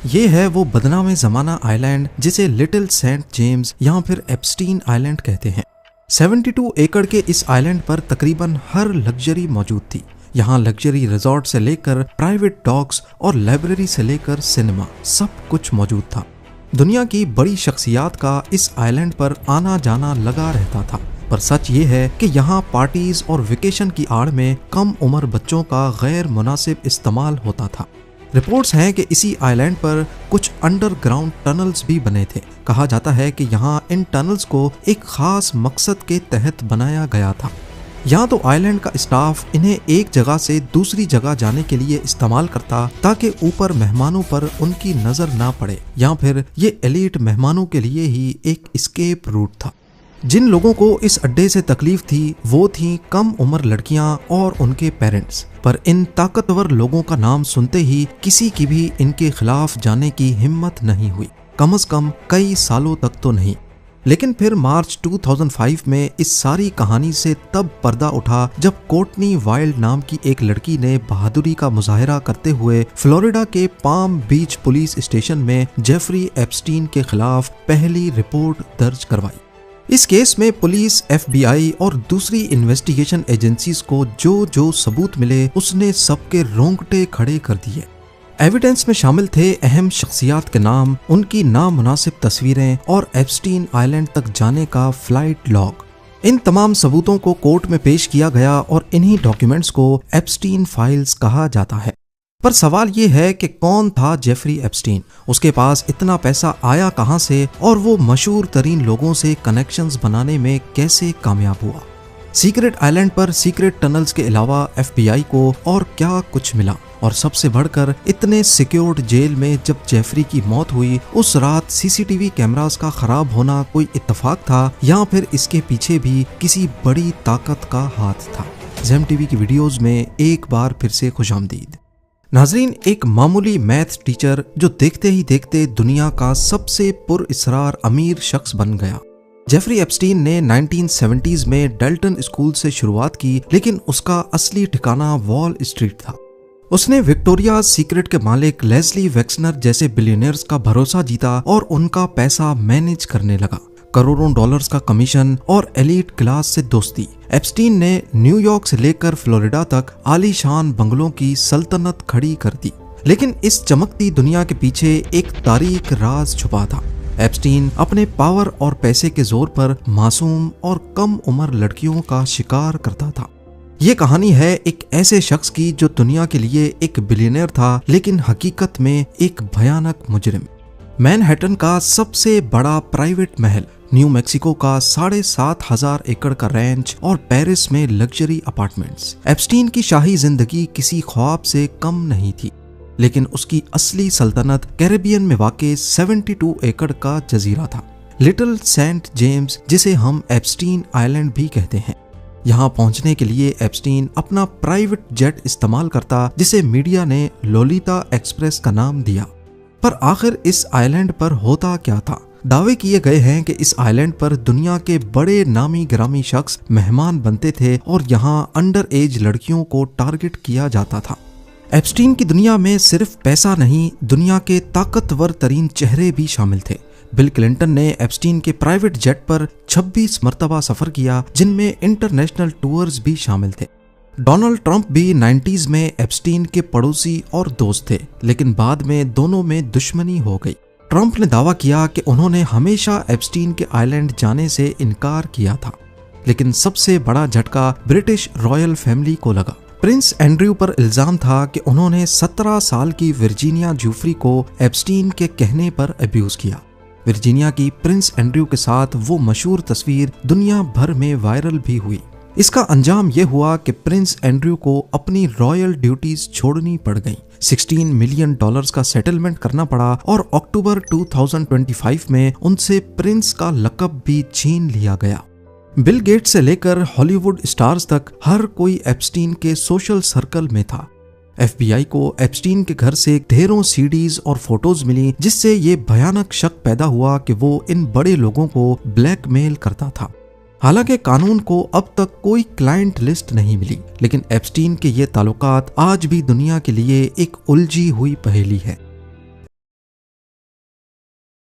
ये है वो बदनामे ज़माना आइलैंड जिसे लिटिल सेंट जेम्स या फिर एप्स्टीन आइलैंड कहते हैं। 72 एकड़ के इस आइलैंड पर तकरीबन हर लग्जरी मौजूद थी। यहाँ लग्जरी रिजॉर्ट से लेकर प्राइवेट डॉग्स और लाइब्रेरी से लेकर सिनेमा सब कुछ मौजूद था। दुनिया की बड़ी शख्सियात का इस आइलैंड पर आना जाना लगा रहता था। पर सच ये है कि यहाँ पार्टीज और वेकेशन की आड़ में कम उम्र बच्चों का गैर मुनासिब इस्तेमाल होता था। रिपोर्ट्स हैं कि इसी आइलैंड पर कुछ अंडरग्राउंड टनल्स भी बने थे। कहा जाता है कि यहाँ इन टनल्स को एक खास मकसद के तहत बनाया गया था। यहाँ तो आइलैंड का स्टाफ इन्हें एक जगह से दूसरी जगह जाने के लिए इस्तेमाल करता ताकि ऊपर मेहमानों पर उनकी नजर ना पड़े, या फिर ये एलीट मेहमानों के लिए ही एक एस्केप रूट था। जिन लोगों को इस अड्डे से तकलीफ थी वो थी कम उम्र लड़कियां और उनके पेरेंट्स। पर इन ताकतवर लोगों का नाम सुनते ही किसी की भी इनके खिलाफ जाने की हिम्मत नहीं हुई, कम से कम कई सालों तक तो नहीं। लेकिन फिर मार्च 2005 में इस सारी कहानी से तब पर्दा उठा जब कोर्टनी वाइल्ड नाम की एक लड़की ने बहादुरी का मुजाहरा करते हुए फ्लोरिडा के पाम बीच पुलिस स्टेशन में जेफरी एप्स्टीन के खिलाफ पहली रिपोर्ट दर्ज करवाई। इस केस में पुलिस, FBI और दूसरी इन्वेस्टिगेशन एजेंसीज को जो सबूत मिले उसने सबके रोंगटे खड़े कर दिए। एविडेंस में शामिल थे अहम शख्सियात के नाम, उनकी नामुनासिब तस्वीरें और एप्स्टीन आइलैंड तक जाने का फ्लाइट लॉग। इन तमाम सबूतों को कोर्ट में पेश किया गया और इन्हीं डॉक्यूमेंट्स को एप्स्टीन फाइल्स कहा जाता है। पर सवाल ये है कि कौन था जेफरी एप्स्टीन, उसके पास इतना पैसा आया कहां से और वो मशहूर तरीन लोगों से कनेक्शंस बनाने में कैसे कामयाब हुआ। सीक्रेट आइलैंड पर सीक्रेट टनल्स के अलावा FBI को और क्या कुछ मिला, और सबसे बढ़कर इतने सिक्योर्ड जेल में जब जेफरी की मौत हुई उस रात CCTV कैमरास का खराब होना कोई इत्तेफाक था या फिर इसके पीछे भी किसी बड़ी ताकत का हाथ था। ज़ेम TV की वीडियोस में एक बार फिर से खुशामदीद। नाजरीन, एक मामूली मैथ टीचर जो देखते ही देखते दुनिया का सबसे पुरअसरार अमीर शख्स बन गया। जेफरी एप्स्टीन ने 1970s में डेल्टन स्कूल से शुरुआत की, लेकिन उसका असली ठिकाना वॉल स्ट्रीट था। उसने विक्टोरिया सीक्रेट के मालिक लेस्ली वेक्सनर जैसे बिलियनियर्स का भरोसा जीता और उनका पैसा मैनेज करने लगा। करोड़ों डॉलर्स का कमीशन और एलीट क्लास से दोस्ती। एप्स्टीन ने न्यूयॉर्क से लेकर फ्लोरिडा तक आलीशान बंगलों की सल्तनत खड़ी कर दी। लेकिन इस चमकती दुनिया के पीछे एक तारीक राज छुपा था। एप्स्टीन अपने पावर और पैसे के जोर पर मासूम और कम उम्र लड़कियों का शिकार करता था। ये कहानी है एक ऐसे शख्स की जो दुनिया के लिए एक बिलियनियर था, लेकिन हकीकत में एक भयानक मुजरिम। मैनहट्टन का सबसे बड़ा प्राइवेट महल, न्यू मैक्सिको का 7,500 एकड़ का रैंच और पेरिस में लग्जरी अपार्टमेंट्स। एप्स्टीन की शाही जिंदगी किसी ख्वाब से कम नहीं थी, लेकिन उसकी असली सल्तनत कैरेबियन में वाक़े 72 एकड़ का जजीरा था, लिटिल सेंट जेम्स, जिसे हम एप्स्टीन आइलैंड भी कहते हैं। यहाँ पहुंचने के लिए एप्स्टीन अपना प्राइवेट जेट इस्तेमाल करता, जिसे मीडिया ने लोलिता एक्सप्रेस का नाम दिया। पर आखिर इस आइलैंड पर होता क्या था? दावे किए गए हैं कि इस आइलैंड पर दुनिया के बड़े नामी गिरामी शख्स मेहमान बनते थे और यहाँ अंडर एज लड़कियों को टारगेट किया जाता था। एप्स्टीन की दुनिया में सिर्फ पैसा नहीं, दुनिया के ताकतवर तरीन चेहरे भी शामिल थे। बिल क्लिंटन ने एप्स्टीन के प्राइवेट जेट पर 26 मरतबा सफर किया, जिनमें इंटरनेशनल टूर्स भी शामिल थे। डोनाल्ड ट्रंप भी 90s में एप्स्टीन के पड़ोसी और दोस्त थे, लेकिन बाद में दोनों में दुश्मनी हो गई। ट्रंप ने दावा किया कि उन्होंने हमेशा एप्स्टीन के आइलैंड जाने से इनकार किया था, लेकिन सबसे बड़ा झटका ब्रिटिश रॉयल फैमिली को लगा। प्रिंस एंड्रयू पर इल्जाम था कि उन्होंने 17 साल की वर्जीनिया जूफ्री को एप्स्टीन के कहने पर अब्यूज किया। वर्जीनिया की प्रिंस एंड्रयू के साथ वो मशहूर तस्वीर दुनिया भर में वायरल भी हुई। इसका अंजाम यह हुआ कि प्रिंस एंड्रयू को अपनी रॉयल ड्यूटीज छोड़नी पड़ गईं। $16 मिलियन का सेटलमेंट करना पड़ा और अक्टूबर 2025 में उनसे प्रिंस का लक़ब भी छीन लिया गया। बिल गेट्स से लेकर हॉलीवुड स्टार्स तक हर कोई एप्स्टीन के सोशल सर्कल में था। FBI को एप्स्टीन के घर से ढेरों CDs और फोटोज मिली, जिससे ये भयानक शक पैदा हुआ कि वो इन बड़े लोगों को ब्लैकमेल करता था। हालांकि कानून को अब तक कोई क्लाइंट लिस्ट नहीं मिली, लेकिन एप्स्टीन के ये ताल्लुकात आज भी दुनिया के लिए एक उलझी हुई पहेली है।